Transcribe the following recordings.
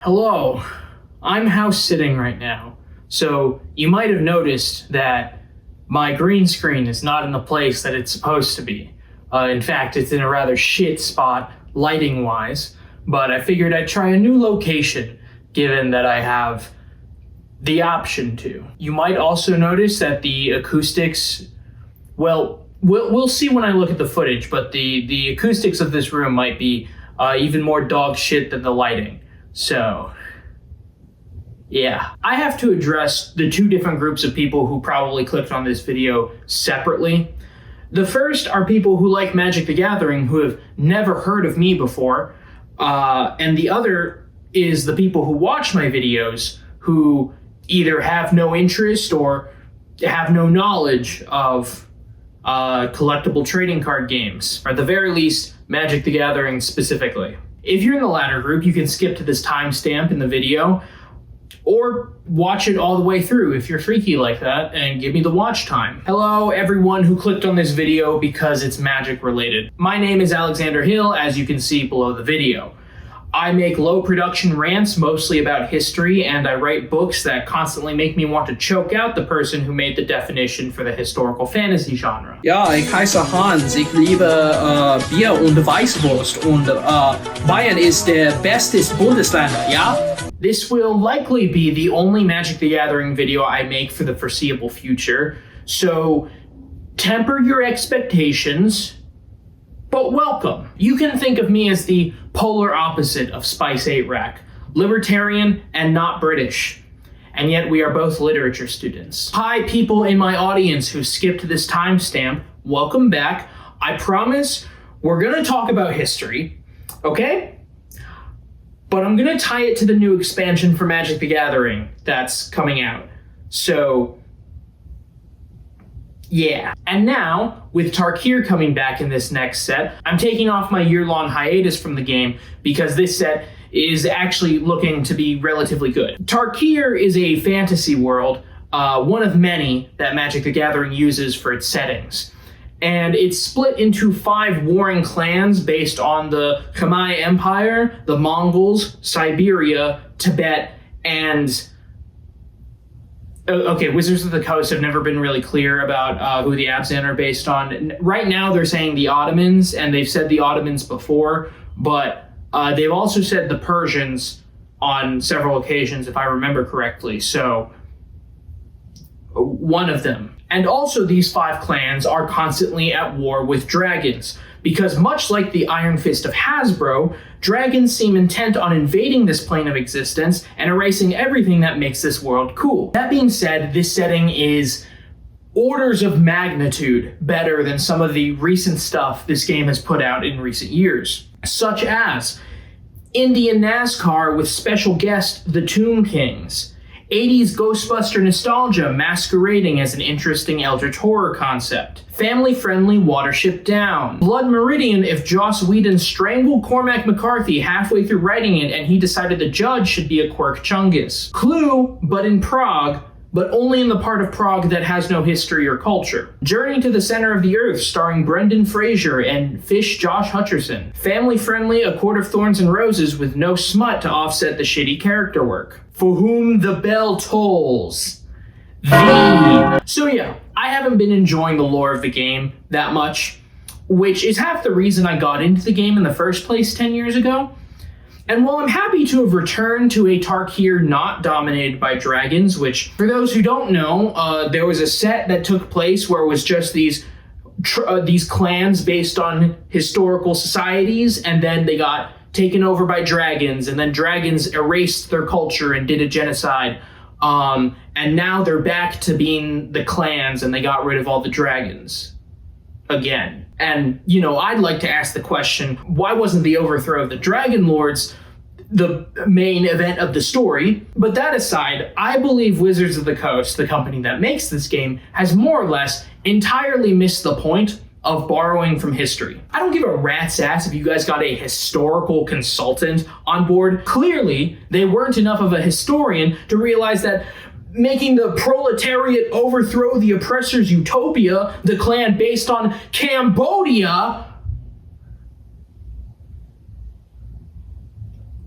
Hello, I'm house sitting right now, so you might have noticed that my green screen is not in the place that it's supposed to be. In fact, it's in a rather shit spot lighting wise, but I figured I'd try a new location given that I have the option to. You might also notice that the acoustics, well, we'll see when I look at the footage, but the acoustics of this room might be even more dog shit than the lighting. So, yeah. I have to address the two different groups of people who probably clicked on this video separately. The first are people who like Magic the Gathering who have never heard of me before, and the other is the people who watch my videos who either have no interest or have no knowledge of collectible trading card games, or at the very least, Magic the Gathering specifically. If you're in the latter group, you can skip to this timestamp in the video, or watch it all the way through if you're freaky like that, and give me the watch time. Hello, everyone who clicked on this video because it's Magic related. My name is Alexander Hill, as you can see below the video. I make low production rants mostly about history, and I write books that constantly make me want to choke out the person who made the definition for the historical fantasy genre. Ja, ich heiße Hans, ich liebe Bier und Weißwurst und Bayern ist der beste Bundesland, ja? This will likely be the only Magic the Gathering video I make for the foreseeable future, so temper your expectations. But welcome. You can think of me as the polar opposite of Spice 8 Rack, libertarian and not British. And yet we are both literature students. Hi, people in my audience who skipped this timestamp, welcome back. I promise we're gonna talk about history, okay? But I'm gonna tie it to the new expansion for Magic the Gathering that's coming out. So, yeah. And now, with Tarkir coming back in this next set, I'm taking off my year-long hiatus from the game because this set is actually looking to be relatively good. Tarkir is a fantasy world, one of many that Magic the Gathering uses for its settings. And it's split into 5 warring clans based on the Khmer Empire, the Mongols, Siberia, Tibet, and okay, Wizards of the Coast have never been really clear about who the Abzan are based on. Right now they're saying the Ottomans, and they've said the Ottomans before, but they've also said the Persians on several occasions, if I remember correctly. So, one of them. And also these 5 clans are constantly at war with dragons, because much like the Iron Fist of Hasbro, dragons seem intent on invading this plane of existence and erasing everything that makes this world cool. That being said, this setting is orders of magnitude better than some of the recent stuff this game has put out in recent years, such as Indian NASCAR with special guest The Tomb Kings, 80s Ghostbuster nostalgia masquerading as an interesting Eldritch horror concept, family-friendly Watership Down, Blood Meridian if Joss Whedon strangled Cormac McCarthy halfway through writing it and he decided the judge should be a Quirk Chungus, Clue, but in Prague, but only in the part of Prague that has no history or culture, Journey to the Center of the Earth starring Brendan Fraser and Fish Josh Hutcherson, family-friendly A Court of Thorns and Roses with no smut to offset the shitty character work, For Whom the Bell Tolls. So yeah, I haven't been enjoying the lore of the game that much, which is half the reason I got into the game in the first place 10 years ago. And while I'm happy to have returned to a Tarkir not dominated by dragons, which, for those who don't know, there was a set that took place where it was just these clans based on historical societies, and then they got taken over by dragons, and then dragons erased their culture and did a genocide. And now they're back to being the clans, and they got rid of all the dragons again. And, you know, I'd like to ask the question, why wasn't the overthrow of the Dragon Lords the main event of the story? But that aside, I believe Wizards of the Coast, the company that makes this game, has more or less entirely missed the point of borrowing from history. I don't give a rat's ass if you guys got a historical consultant on board. Clearly, they weren't enough of a historian to realize that making the proletariat overthrow the oppressor's utopia, the clan based on Cambodia,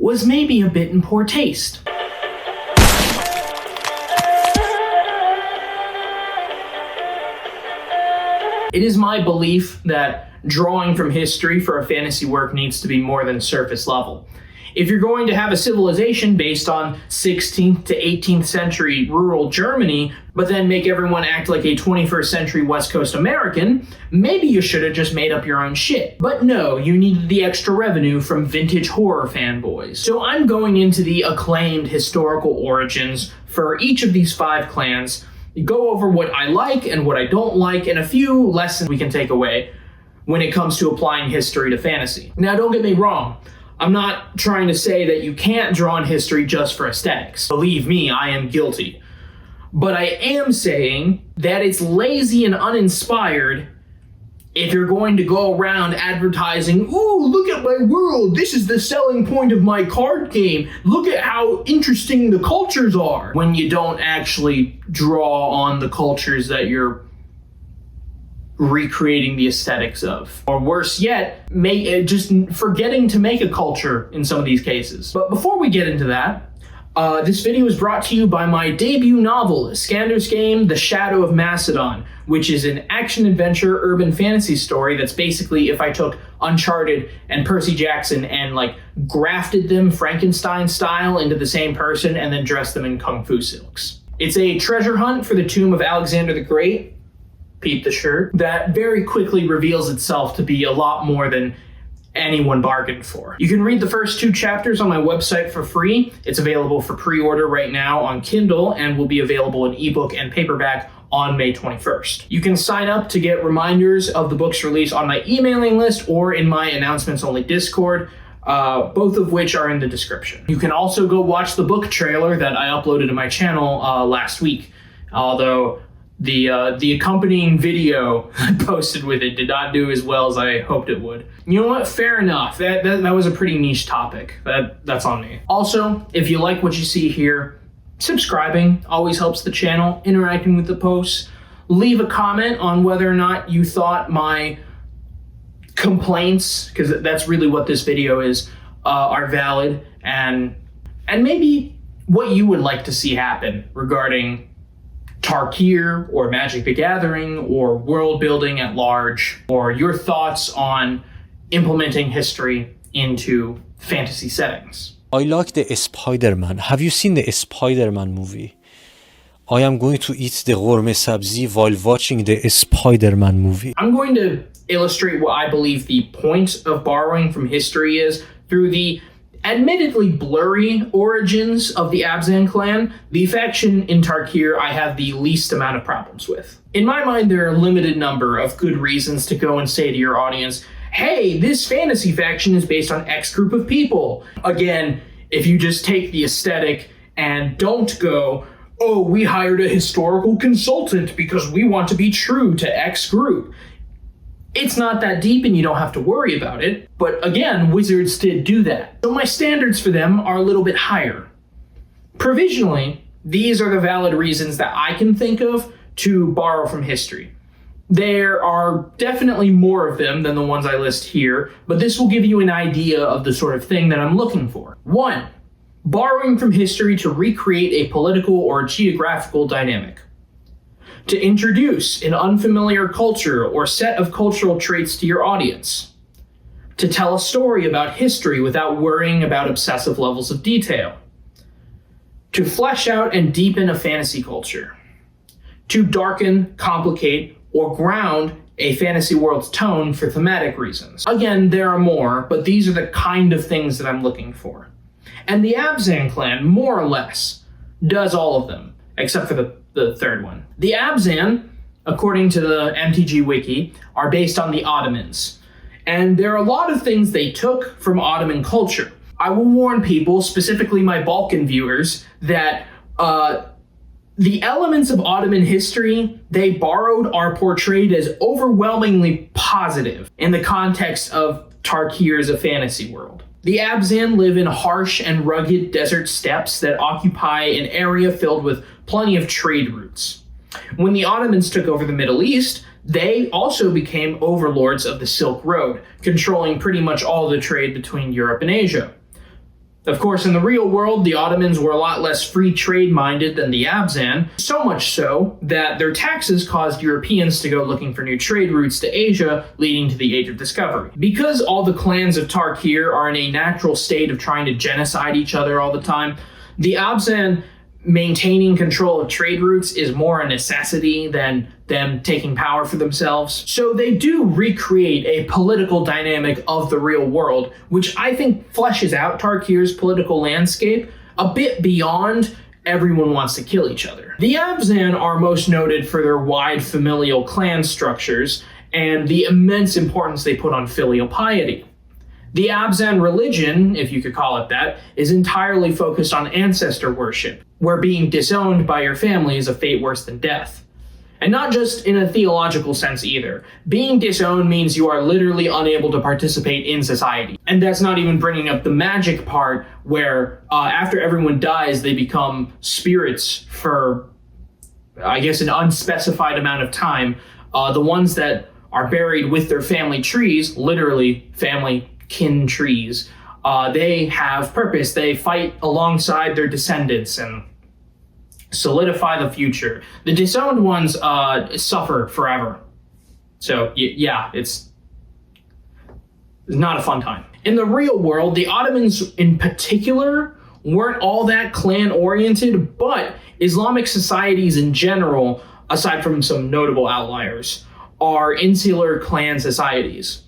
was maybe a bit in poor taste. It is my belief that drawing from history for a fantasy work needs to be more than surface level. If you're going to have a civilization based on 16th to 18th century rural Germany, but then make everyone act like a 21st century West Coast American, maybe you should have just made up your own shit. But no, you needed the extra revenue from vintage horror fanboys. So I'm going into the acclaimed historical origins for each of these 5 clans, go over what I like and what I don't like, and a few lessons we can take away when it comes to applying history to fantasy. Now, don't get me wrong. I'm not trying to say that you can't draw on history just for aesthetics. Believe me, I am guilty. But I am saying that it's lazy and uninspired if you're going to go around advertising, "Ooh, look at my world, this is the selling point of my card game, look at how interesting the cultures are," when you don't actually draw on the cultures that you're recreating the aesthetics of. Or worse yet, just forgetting to make a culture in some of these cases. But before we get into that, this video is brought to you by my debut novel, Iskander's Game, The Shadow of Macedon, which is an action-adventure urban fantasy story that's basically if I took Uncharted and Percy Jackson and grafted them Frankenstein style into the same person and then dressed them in kung fu silks. It's a treasure hunt for the tomb of Alexander the Great, peep the shirt, that very quickly reveals itself to be a lot more than anyone bargained for. You can read the first 2 chapters on my website for free. It's available for pre-order right now on Kindle and will be available in ebook and paperback on May 21st. You can sign up to get reminders of the book's release on my emailing list or in my announcements only Discord, both of which are in the description. You can also go watch the book trailer that I uploaded to my channel last week, although the accompanying video I posted with it did not do as well as I hoped it would. You know what? Fair enough. That was a pretty niche topic. That's on me. Also, if you like what you see here, subscribing always helps the channel, interacting with the posts. Leave a comment on whether or not you thought my complaints, because that's really what this video is, are valid, and maybe what you would like to see happen regarding Tarkir or Magic the Gathering or world building at large, or your thoughts on implementing history into fantasy settings. I like the Spider-Man. Have you seen the Spider-Man movie? I am going to eat the gourmet sabzi while watching the Spider-Man movie. I'm going to illustrate what I believe the point of borrowing from history is through the admittedly blurry origins of the Abzan clan, the faction in Tarkir I have the least amount of problems with. In my mind, there are a limited number of good reasons to go and say to your audience, "Hey, this fantasy faction is based on X group of people." Again, if you just take the aesthetic and don't go, "Oh, we hired a historical consultant because we want to be true to X group." It's not that deep and you don't have to worry about it. But again, Wizards did do that. So my standards for them are a little bit higher. Provisionally, these are the valid reasons that I can think of to borrow from history. There are definitely more of them than the ones I list here, but this will give you an idea of the sort of thing that I'm looking for. 1. Borrowing from history to recreate a political or geographical dynamic. To introduce an unfamiliar culture or set of cultural traits to your audience. To tell a story about history without worrying about obsessive levels of detail. To flesh out and deepen a fantasy culture. To darken, complicate, or ground a fantasy world's tone for thematic reasons. Again, there are more, but these are the kind of things that I'm looking for. And the Abzan clan, more or less, does all of them, except for the third one. The Abzan, according to the MTG Wiki, are based on the Ottomans. And there are a lot of things they took from Ottoman culture. I will warn people, specifically my Balkan viewers, that the elements of Ottoman history they borrowed are portrayed as overwhelmingly positive in the context of Tarkir as a fantasy world. The Abzan live in harsh and rugged desert steppes that occupy an area filled with plenty of trade routes. When the Ottomans took over the Middle East, they also became overlords of the Silk Road, controlling pretty much all the trade between Europe and Asia. Of course, in the real world, the Ottomans were a lot less free trade minded than the Abzan, so much so that their taxes caused Europeans to go looking for new trade routes to Asia, leading to the Age of Discovery. Because all the clans of Tarkir are in a natural state of trying to genocide each other all the time, the Abzan maintaining control of trade routes is more a necessity than them taking power for themselves. So they do recreate a political dynamic of the real world, which I think fleshes out Tarkir's political landscape a bit beyond everyone wants to kill each other. The Abzan are most noted for their wide familial clan structures and the immense importance they put on filial piety. The Abzan religion, if you could call it that, is entirely focused on ancestor worship, where being disowned by your family is a fate worse than death. And not just in a theological sense either. Being disowned means you are literally unable to participate in society. And that's not even bringing up the magic part where after everyone dies, they become spirits for, I guess, an unspecified amount of time. The ones that are buried with their family trees, literally family kin trees, they have purpose. They fight alongside their descendants and solidify the future. The disowned ones suffer forever. So yeah, it's not a fun time. In the real world, the Ottomans in particular weren't all that clan oriented, but Islamic societies in general, aside from some notable outliers, are insular clan societies.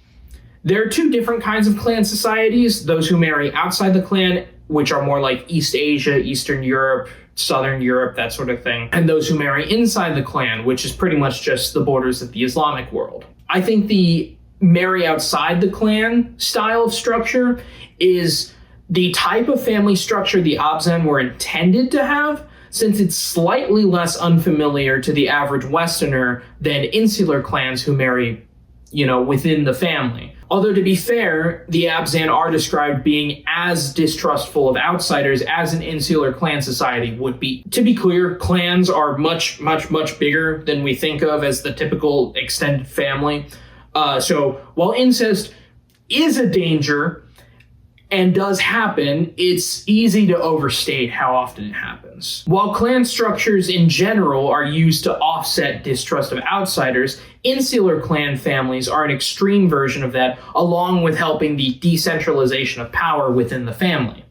There are two different kinds of clan societies: those who marry outside the clan, which are more like East Asia, Eastern Europe, Southern Europe, that sort of thing, and those who marry inside the clan, which is pretty much just the borders of the Islamic world. I think the marry outside the clan style of structure is the type of family structure the Abzan were intended to have, since it's slightly less unfamiliar to the average Westerner than insular clans who marry, within the family. Although, to be fair, the Abzan are described being as distrustful of outsiders as an insular clan society would be. To be clear, clans are much, much, much bigger than we think of as the typical extended family. So while incest is a danger and does happen, it's easy to overstate how often it happens. While clan structures in general are used to offset distrust of outsiders, insular clan families are an extreme version of that, along with helping the decentralization of power within the family.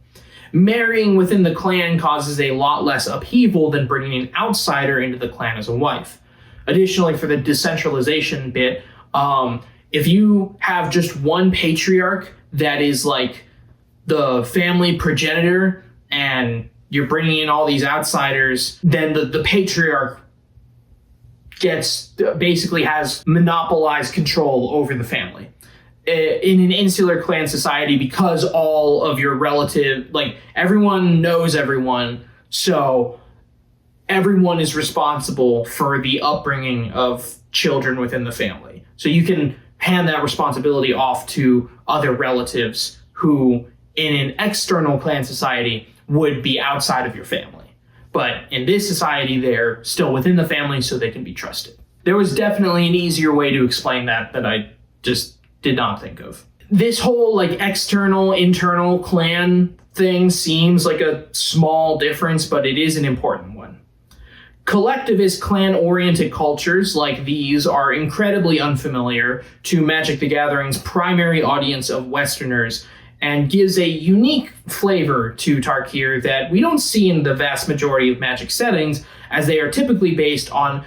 Marrying within the clan causes a lot less upheaval than bringing an outsider into the clan as a wife. Additionally, for the decentralization bit, if you have just one patriarch that is like the family progenitor and you're bringing in all these outsiders, then the patriarch basically has monopolized control over the family. In an insular clan society, because all of your everyone knows everyone, so everyone is responsible for the upbringing of children within the family. So you can hand that responsibility off to other relatives who, in an external clan society, would be outside of your family. But in this society, they're still within the family, so they can be trusted. There was definitely an easier way to explain that I just did not think of. This whole external, internal clan thing seems like a small difference, but it is an important one. Collectivist clan-oriented cultures like these are incredibly unfamiliar to Magic the Gathering's primary audience of Westerners, and gives a unique flavor to Tarkir that we don't see in the vast majority of Magic settings, as they are typically based on,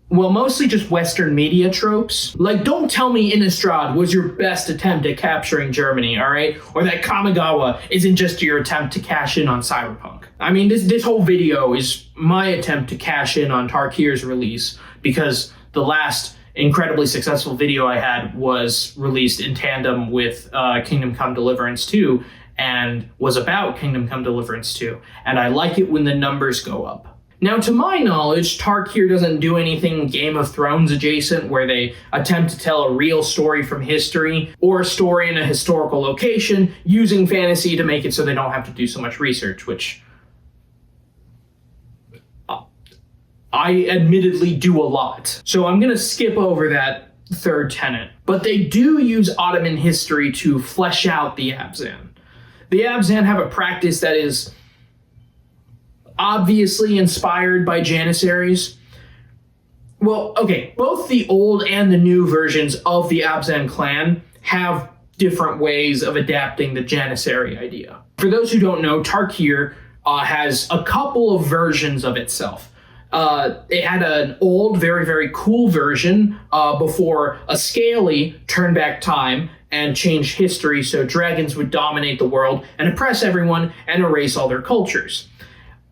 mostly just Western media tropes. Don't tell me Innistrad was your best attempt at capturing Germany, alright? Or that Kamigawa isn't just your attempt to cash in on Cyberpunk. I mean, this whole video is my attempt to cash in on Tarkir's release, because the last incredibly successful video I had was released in tandem with Kingdom Come Deliverance 2 and was about Kingdom Come Deliverance 2, and I like it when the numbers go up. Now, to my knowledge, Tarkir doesn't do anything Game of Thrones adjacent where they attempt to tell a real story from history or a story in a historical location using fantasy to make it so they don't have to do so much research, which I admittedly do a lot. So I'm going to skip over that third tenet. But they do use Ottoman history to flesh out the Abzan. The Abzan have a practice that is obviously inspired by Janissaries. Well, okay, both the old and the new versions of the Abzan clan have different ways of adapting the Janissary idea. For those who don't know, Tarkir has a couple of versions of itself. It had an old, very, very cool version before a scaly turned back time and changed history so dragons would dominate the world and oppress everyone and erase all their cultures.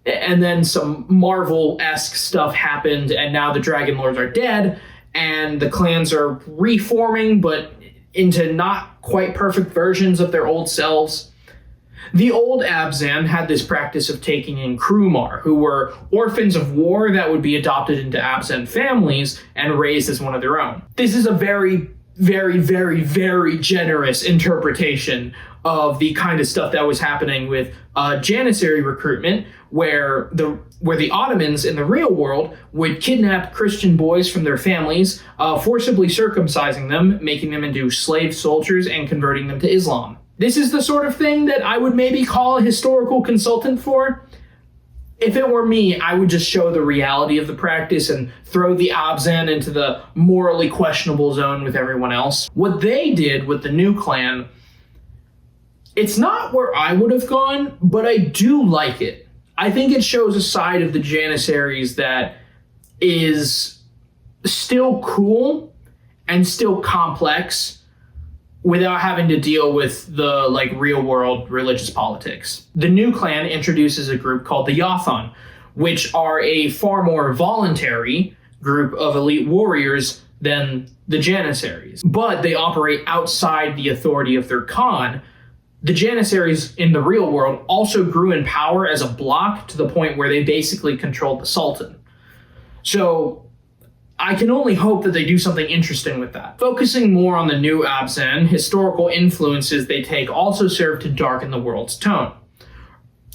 And then some Marvel-esque stuff happened, and now the Dragon Lords are dead, and the clans are reforming, but into not quite perfect versions of their old selves. The old Abzan had this practice of taking in Krumar, who were orphans of war that would be adopted into Abzan families and raised as one of their own. This is a very, very, very, very generous interpretation of the kind of stuff that was happening with Janissary recruitment, where the Ottomans in the real world would kidnap Christian boys from their families, forcibly circumcising them, making them into slave soldiers, and converting them to Islam. This is the sort of thing that I would maybe call a historical consultant for. If it were me, I would just show the reality of the practice and throw the Abzan into the morally questionable zone with everyone else. What they did with the new clan, it's not where I would have gone, but I do like it. I think it shows a side of the Janissaries that is still cool and still complex without having to deal with the real world religious politics. The new clan introduces a group called the Yathan, which are a far more voluntary group of elite warriors than the Janissaries. But they operate outside the authority of their Khan. The Janissaries in the real world also grew in power as a bloc to the point where they basically controlled the Sultan. So I can only hope that they do something interesting with that. Focusing more on the new Abzan, historical influences they take also serve to darken the world's tone.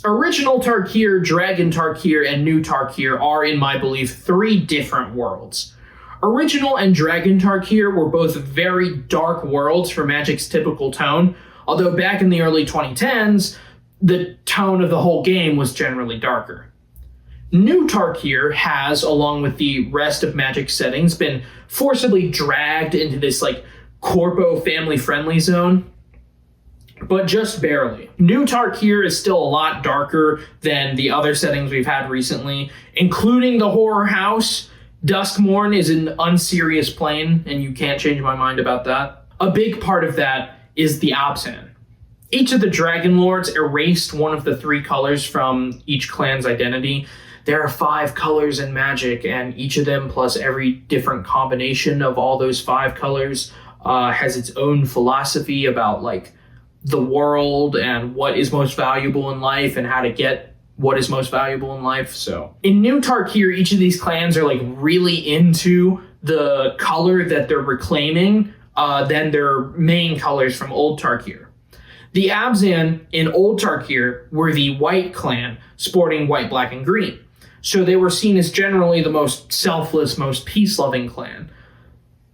Original Tarkir, Dragon Tarkir, and New Tarkir are, in my belief, 3 different worlds. Original and Dragon Tarkir were both very dark worlds for Magic's typical tone, although back in the early 2010s, the tone of the whole game was generally darker. New Tarkir has, along with the rest of Magic's settings, been forcibly dragged into this corpo family-friendly zone, but just barely. New Tarkir is still a lot darker than the other settings we've had recently, including the horror house. Duskmorn is an unserious plane, and you can't change my mind about that. A big part of that is the Abzan. Each of the Dragon Lords erased one of the 3 colors from each clan's identity. There are 5 colors in Magic, and each of them, plus every different combination of all those 5 colors, has its own philosophy about the world and what is most valuable in life and how to get what is most valuable in life. So in New Tarkir, each of these clans are really into the color that they're reclaiming than their main colors from Old Tarkir. The Abzan in Old Tarkir were the white clan, sporting white, black, and green. So they were seen as generally the most selfless, most peace-loving clan.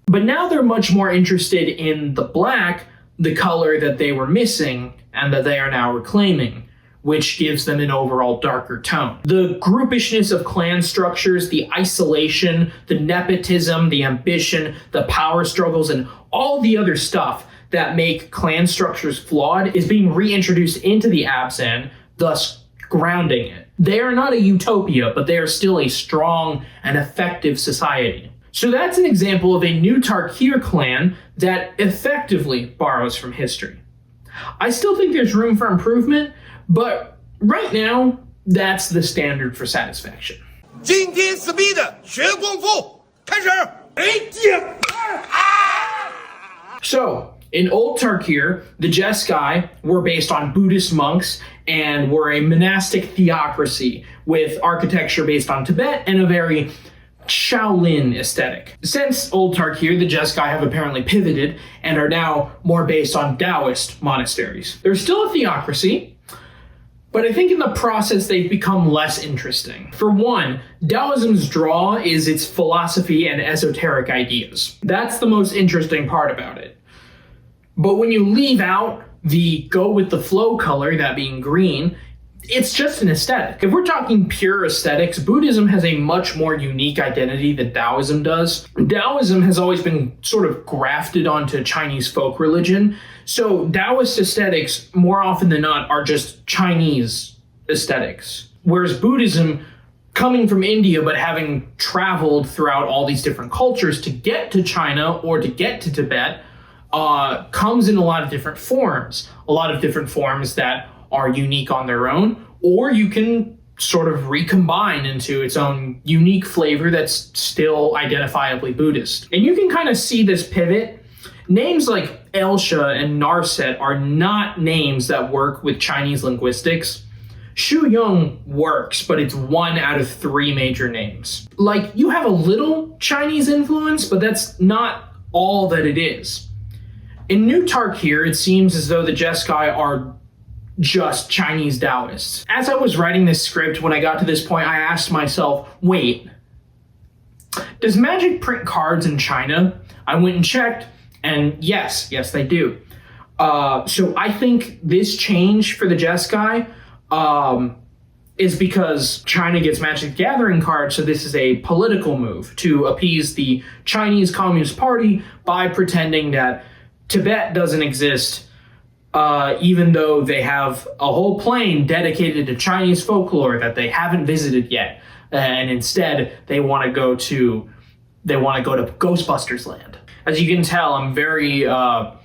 But now they're much more interested in the black, the color that they were missing and that they are now reclaiming, which gives them an overall darker tone. The groupishness of clan structures, the isolation, the nepotism, the ambition, the power struggles, and all the other stuff that make clan structures flawed is being reintroduced into the Abzan, thus grounding it. They are not a utopia, but they are still a strong and effective society. So that's an example of a new Tarkir clan that effectively borrows from history. I still think there's room for improvement, but right now, that's the standard for satisfaction. 今天speed 学功夫，开始。So, in Old Tarkir, the Jeskai were based on Buddhist monks and were a monastic theocracy with architecture based on Tibet and a very Shaolin aesthetic. Since Old Tarkir, the Jeskai have apparently pivoted and are now more based on Taoist monasteries. They're still a theocracy, but I think in the process they've become less interesting. For one, Taoism's draw is its philosophy and esoteric ideas. That's the most interesting part about it. But when you leave out the go with the flow color, that being green, it's just an aesthetic. If we're talking pure aesthetics, Buddhism has a much more unique identity than Taoism does. Taoism has always been sort of grafted onto Chinese folk religion. So Taoist aesthetics, more often than not, are just Chinese aesthetics. Whereas Buddhism, coming from India but having traveled throughout all these different cultures to get to China or to get to Tibet, comes in a lot of different forms. A lot of different forms that are unique on their own, or you can sort of recombine into its own unique flavor that's still identifiably Buddhist. And you can kind of see this pivot. Names like Elsha and Narset are not names that work with Chinese linguistics. Shu Yung works, but it's 1 out of 3 major names. Like, you have a little Chinese influence, but that's not all that it is. In New Tarkir, it seems as though the Jeskai are just Chinese Taoists. As I was writing this script, when I got to this point, I asked myself, wait, does Magic print cards in China? I went and checked, and yes, they do. So I think this change for the Jeskai is because China gets Magic the Gathering cards, so this is a political move to appease the Chinese Communist Party by pretending that Tibet doesn't exist, even though they have a whole plane dedicated to Chinese folklore that they haven't visited yet, and instead they want to go to Ghostbusters Land. As you can tell, I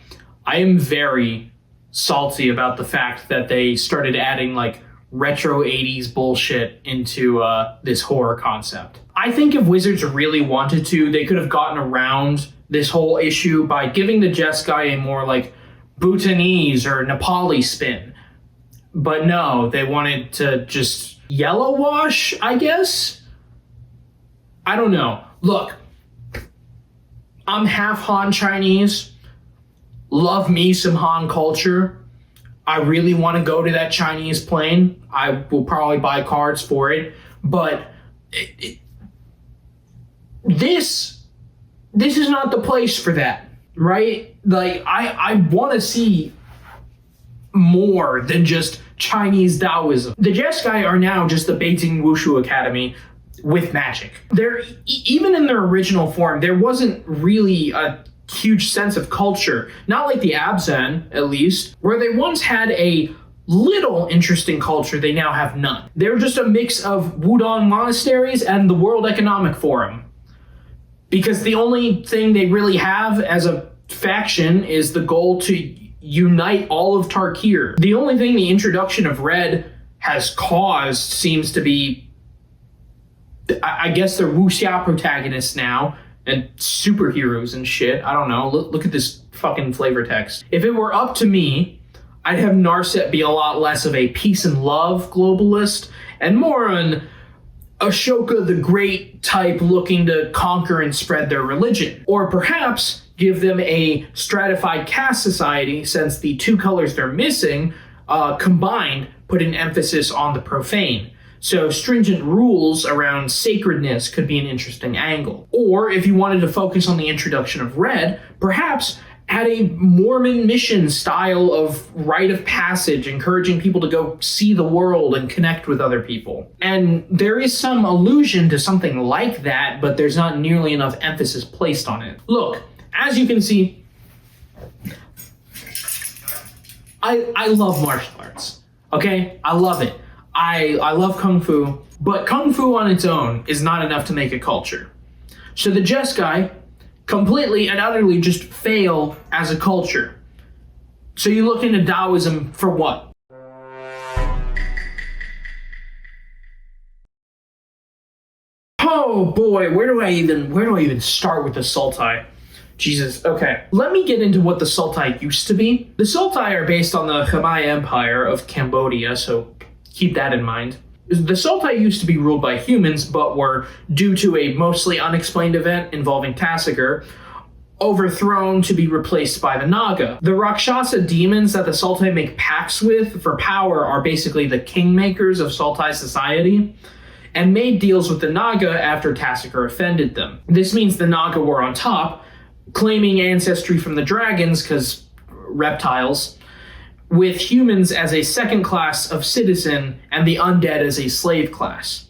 am very salty about the fact that they started adding like retro 80s bullshit into this horror concept. I think if Wizards really wanted to, they could have gotten around this whole issue by giving the Jeskai a more like Bhutanese or Nepali spin. But no, they wanted to just yellow wash, I guess? I don't know. Look, I'm half Han Chinese. Love me some Han culture. I really want to go to that Chinese plane. I will probably buy cards for it. But this is not the place for that, right? Like, I want to see more than just Chinese Taoism. The Jeskai are now just the Beijing Wushu Academy with magic. Even in their original form, there wasn't really a huge sense of culture, not like the Abzan, at least, where they once had a little interesting culture, they now have none. They're just a mix of Wudong monasteries and the World Economic Forum. Because the only thing they really have as a faction is the goal to unite all of Tarkir. The only thing the introduction of Red has caused seems to be, I guess they're wuxia protagonists now, and superheroes and shit. I don't know. Look at this fucking flavor text. If it were up to me, I'd have Narset be a lot less of a peace and love globalist and more an Ashoka the Great type looking to conquer and spread their religion. Or perhaps give them a stratified caste society, since the 2 colors they're missing combined put an emphasis on the profane. So stringent rules around sacredness could be an interesting angle. Or if you wanted to focus on the introduction of Red, perhaps add a Mormon mission style of rite of passage, encouraging people to go see the world and connect with other people. And there is some allusion to something like that, but there's not nearly enough emphasis placed on it. Look, as you can see, I love martial arts, okay? I love it. I love Kung Fu, but Kung Fu on its own is not enough to make a culture. So the Jeskai completely and utterly just fail as a culture. So you look into Taoism for what? Oh boy, where do I even start with the Sultai? Jesus, okay. Let me get into what the Sultai used to be. The Sultai are based on the Khmer Empire of Cambodia, so keep that in mind. The Sultai used to be ruled by humans, but were, due to a mostly unexplained event involving Tassiger, overthrown to be replaced by the Naga. The Rakshasa demons that the Sultai make pacts with for power are basically the kingmakers of Sultai society, and made deals with the Naga after Tassiger offended them. This means the Naga were on top, claiming ancestry from the dragons, because reptiles, with humans as a second class of citizen and the undead as a slave class.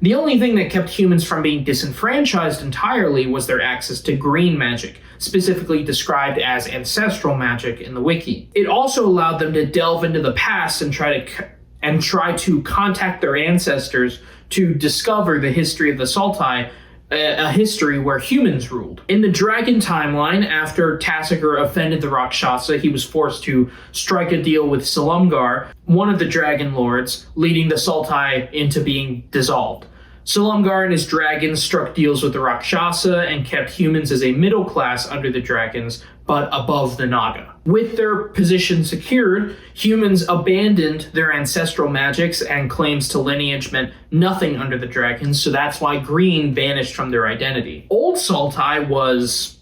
The only thing that kept humans from being disenfranchised entirely was their access to green magic, specifically described as ancestral magic in the wiki. It also allowed them to delve into the past and try to contact their ancestors to discover the history of the Sultai, a history where humans ruled. In the dragon timeline, after Tassiger offended the Rakshasa, he was forced to strike a deal with Silumgar, one of the dragon lords, leading the Sultai into being dissolved. Silumgar and his dragons struck deals with the Rakshasa and kept humans as a middle class under the dragons, but above the Naga. With their position secured, humans abandoned their ancestral magics and claims to lineage meant nothing under the dragons, so that's why green vanished from their identity. Old Sultai was,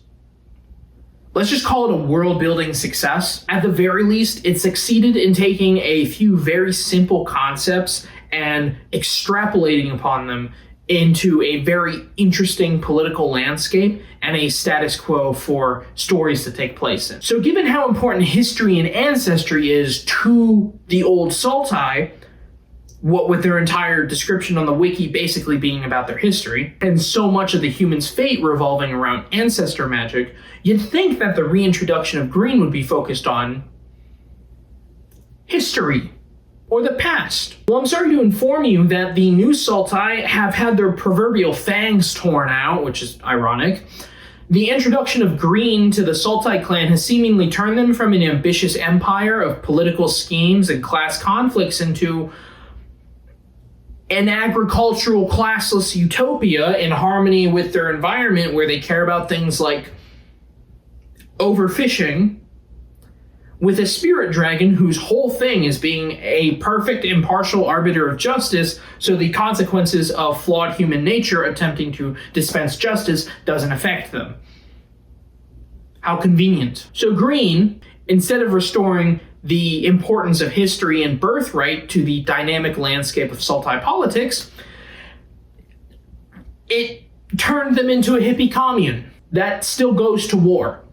let's just call it a world-building success. At the very least, it succeeded in taking a few very simple concepts and extrapolating upon them into a very interesting political landscape and a status quo for stories to take place in. So given how important history and ancestry is to the old Sultai, what with their entire description on the wiki basically being about their history, and so much of the human's fate revolving around ancestor magic, you'd think that the reintroduction of green would be focused on history, or the past. Well, I'm sorry to inform you that the new Sultai have had their proverbial fangs torn out, which is ironic. The introduction of green to the Sultai clan has seemingly turned them from an ambitious empire of political schemes and class conflicts into an agricultural classless utopia in harmony with their environment, where they care about things like overfishing, with a spirit dragon whose whole thing is being a perfect impartial arbiter of justice, so the consequences of flawed human nature attempting to dispense justice doesn't affect them. How convenient. So green, instead of restoring the importance of history and birthright to the dynamic landscape of Sultai politics, it turned them into a hippie commune that still goes to war.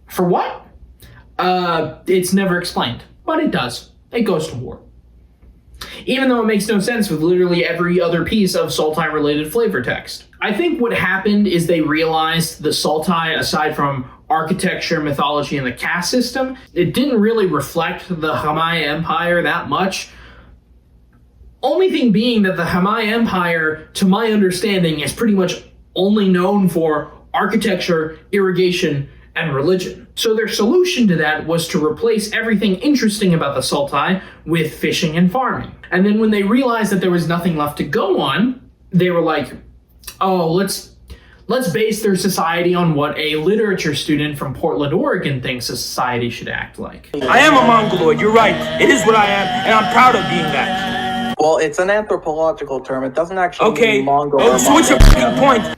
For what? It's never explained, but it does. It goes to war. Even though it makes no sense with literally every other piece of Sultai-related flavor text. I think what happened is they realized the Sultai, aside from architecture, mythology, and the caste system, it didn't really reflect the Hamai Empire that much. Only thing being that the Hamai Empire, to my understanding, is pretty much only known for architecture, irrigation, and religion. So their solution to that was to replace everything interesting about the Sultai with fishing and farming. And then when they realized that there was nothing left to go on, they were like, oh, let's base their society on what a literature student from Portland, Oregon thinks a society should act like. I am a Mongoloid, you're right. It is what I am, and I'm proud of being that. Well, it's an anthropological term. It doesn't actually mean Mongol. Oh, switch up the point.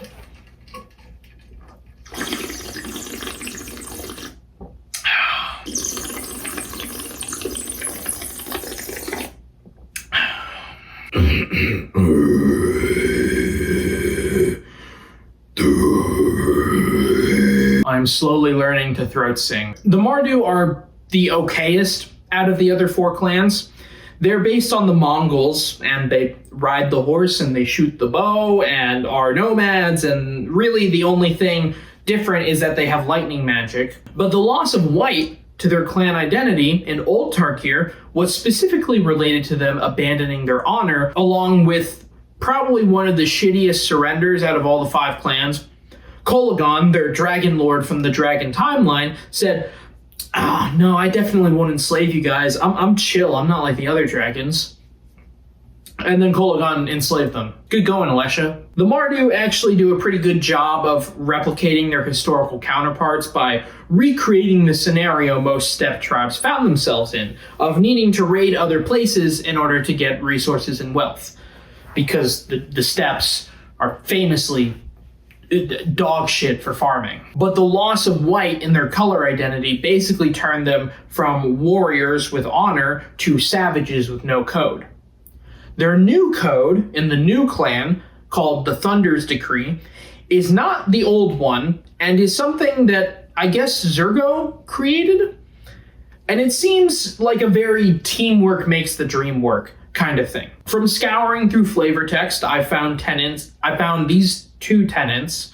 I'm slowly learning to throat sing. The Mardu are the okayest out of the other four clans. They're based on the Mongols, and they ride the horse and they shoot the bow and are nomads, and really the only thing different is that they have lightning magic. But the loss of white to their clan identity in Old Tarkir was specifically related to them abandoning their honor, along with probably one of the shittiest surrenders out of all the five clans. Kolagon, their dragon lord from the dragon timeline, said, no, I definitely won't enslave you guys. I'm chill. I'm not like the other dragons. And then Kolagon enslaved them. Good going, Alesha. The Mardu actually do a pretty good job of replicating their historical counterparts by recreating the scenario most steppe tribes found themselves in, of needing to raid other places in order to get resources and wealth. Because the steppes are famously dog shit for farming. But the loss of white in their color identity basically turned them from warriors with honor to savages with no code. Their new code in the new clan, called the Thunder's Decree, is not the old one and is something that I guess Zergo created. And it seems like a very teamwork makes the dream work kind of thing. From scouring through flavor text, I found these two tenets: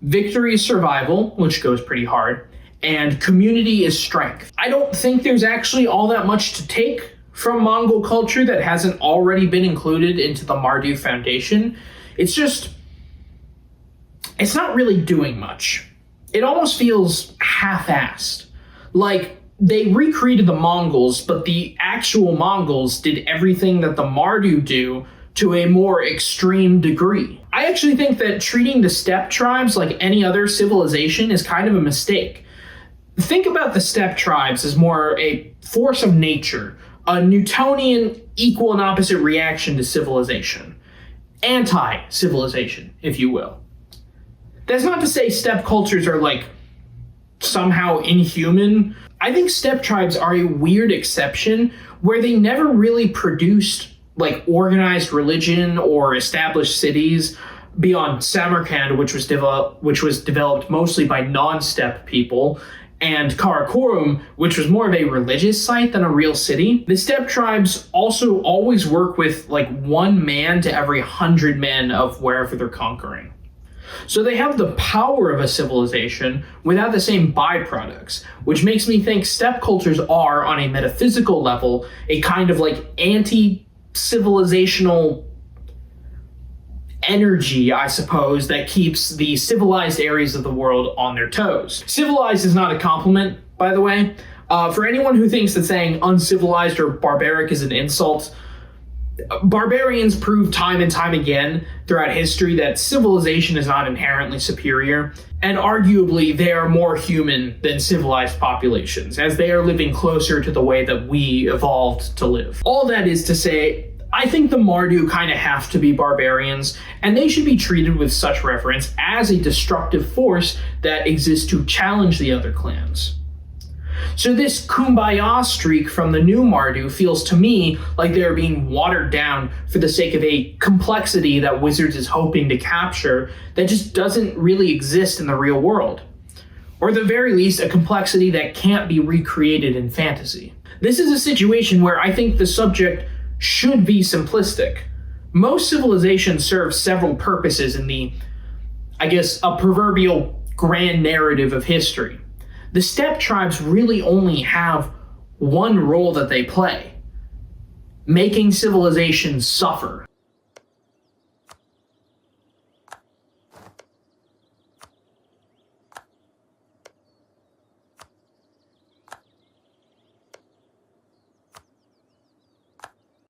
victory is survival, which goes pretty hard, and community is strength. I don't think there's actually all that much to take from Mongol culture that hasn't already been included into the Mardu Foundation. It's not really doing much. It almost feels half-assed. Like, they recreated the Mongols, but the actual Mongols did everything that the Mardu do to a more extreme degree. I actually think that treating the steppe tribes like any other civilization is kind of a mistake. Think about the steppe tribes as more a force of nature, a Newtonian equal and opposite reaction to civilization. Anti-civilization, if you will. That's not to say steppe cultures are like somehow inhuman. I think steppe tribes are a weird exception where they never really produced like organized religion or established cities beyond Samarkand, which was developed mostly by non-steppe people, and Karakorum, which was more of a religious site than a real city. The steppe tribes also always work with like 1 man to every 100 men of wherever they're conquering. So they have the power of a civilization without the same byproducts, which makes me think steppe cultures are, on a metaphysical level, a kind of like anti-civilizational energy, I suppose, that keeps the civilized areas of the world on their toes. Civilized is not a compliment, by the way. For anyone who thinks that saying uncivilized or barbaric is an insult, barbarians prove time and time again throughout history that civilization is not inherently superior, and arguably they are more human than civilized populations, as they are living closer to the way that we evolved to live. All that is to say, I think the Mardu kind of have to be barbarians, and they should be treated with such reverence as a destructive force that exists to challenge the other clans. So this kumbaya streak from the new Mardu feels to me like they're being watered down for the sake of a complexity that Wizards is hoping to capture that just doesn't really exist in the real world. Or at the very least, a complexity that can't be recreated in fantasy. This is a situation where I think the subject should be simplistic. Most civilizations serve several purposes in the, I guess, a proverbial grand narrative of history. The steppe tribes really only have one role that they play: making civilizations suffer.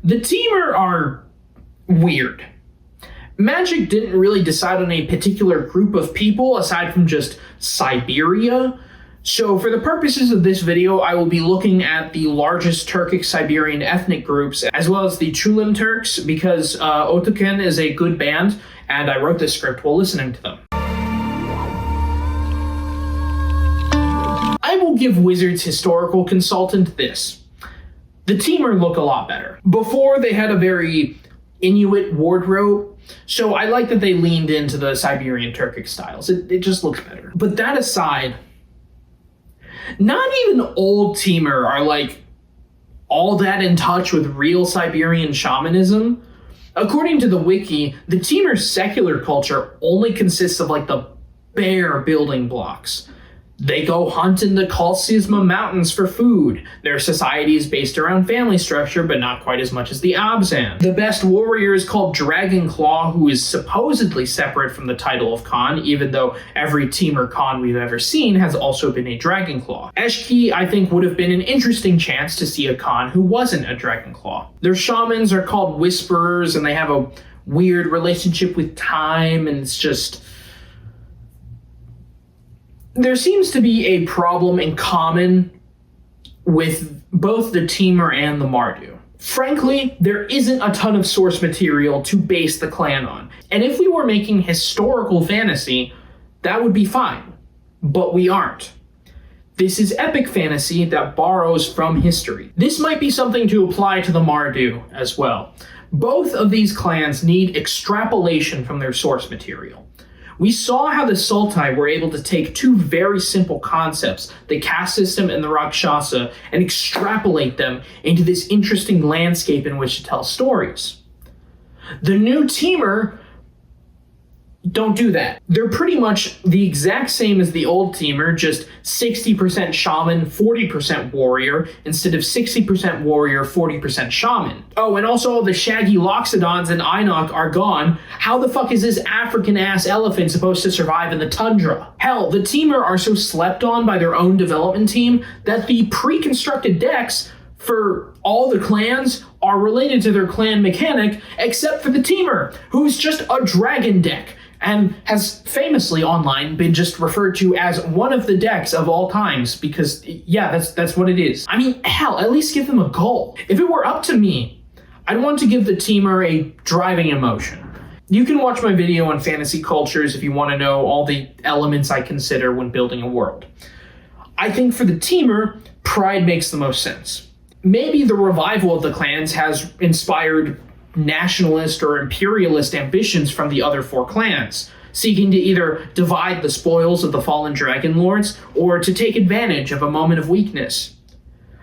The Temur are weird. Magic didn't really decide on a particular group of people aside from just Siberia. So for the purposes of this video, I will be looking at the largest Turkic Siberian ethnic groups, as well as the Chulim Turks, because Otoken is a good band, and I wrote this script while listening to them. I will give Wizards historical consultant this. The Temur look a lot better. Before, they had a very Inuit wardrobe, so I like that they leaned into the Siberian Turkic styles. It just looks better. But that aside, not even old Temur are like all that in touch with real Siberian shamanism. According to the wiki, the Temur's secular culture only consists of like the bare building blocks. They go hunt in the Kalsizma Mountains for food. Their society is based around family structure, but not quite as much as the Abzan. The best warrior is called Dragonclaw, who is supposedly separate from the title of Khan, even though every Temur Khan we've ever seen has also been a Dragonclaw. Eshki, I think, would have been an interesting chance to see a Khan who wasn't a Dragonclaw. Their shamans are called Whisperers, and they have a weird relationship with time, and it's just... There seems to be a problem in common with both the Temur and the Mardu. Frankly, there isn't a ton of source material to base the clan on. And if we were making historical fantasy, that would be fine. But we aren't. This is epic fantasy that borrows from history. This might be something to apply to the Mardu as well. Both of these clans need extrapolation from their source material. We saw how the Sultai were able to take two very simple concepts, the caste system and the Rakshasa, and extrapolate them into this interesting landscape in which to tell stories. The new Temur don't do that. They're pretty much the exact same as the old Temur, just 60% shaman, 40% warrior, instead of 60% warrior, 40% shaman. Oh, and also all the shaggy Loxodons and Einok are gone. How the fuck is this African-ass elephant supposed to survive in the tundra? Hell, the Temur are so slept on by their own development team that the pre-constructed decks for all the clans are related to their clan mechanic, except for the Temur, who's just a dragon deck, and has famously online been just referred to as one of the decks of all times, because yeah, that's what it is. I mean, hell, at least give them a goal. If it were up to me, I'd want to give the Temur a driving emotion. You can watch my video on fantasy cultures if you want to know all the elements I consider when building a world. I think for the Temur, pride makes the most sense. Maybe the revival of the clans has inspired nationalist or imperialist ambitions from the other four clans, seeking to either divide the spoils of the fallen dragon lords or to take advantage of a moment of weakness.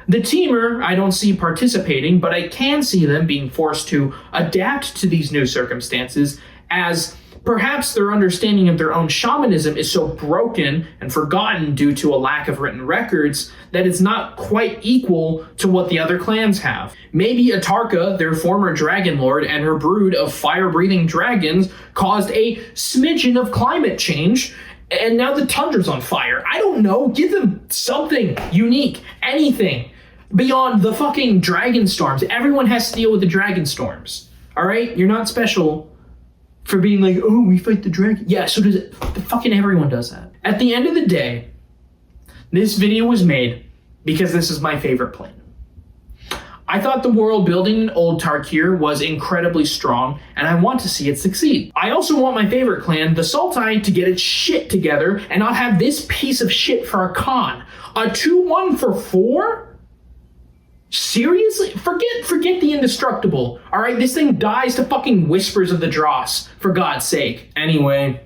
The Temur I don't see participating, but I can see them being forced to adapt to these new circumstances, as perhaps their understanding of their own shamanism is so broken and forgotten due to a lack of written records that it's not quite equal to what the other clans have. Maybe Atarka, their former dragon lord, and her brood of fire-breathing dragons caused a smidgen of climate change, and now the tundra's on fire. I don't know, give them something unique, anything, beyond the fucking dragon storms. Everyone has to deal with the dragon storms, alright? You're not special for being like, oh, we fight the dragon. Yeah, so does it. Fucking everyone does that. At the end of the day, this video was made because this is my favorite plan. I thought the world building in Old Tarkir was incredibly strong, and I want to see it succeed. I also want my favorite clan, the Sultai, to get its shit together and not have this piece of shit for a con. A 2-1 for 4? Seriously? Forget the indestructible. Alright, this thing dies to fucking whispers of the dross, for God's sake. Anyway,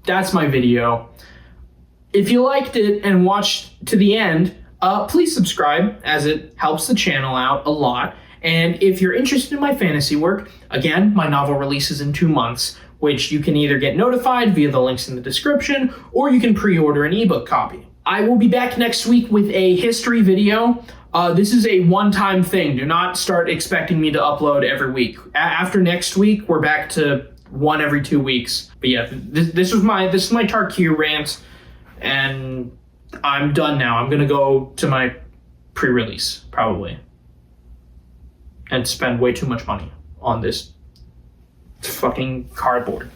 that's my video. If you liked it and watched to the end, please subscribe, as it helps the channel out a lot. And if you're interested in my fantasy work, again, my novel releases in 2 months, which you can either get notified via the links in the description, or you can pre-order an ebook copy. I will be back next week with a history video. This is a one-time thing. Do not start expecting me to upload every week. After next week, we're back to 1 every 2 weeks. But yeah, this is my Tarkir rant, and I'm done now. I'm gonna go to my pre-release, probably, and spend way too much money on this fucking cardboard.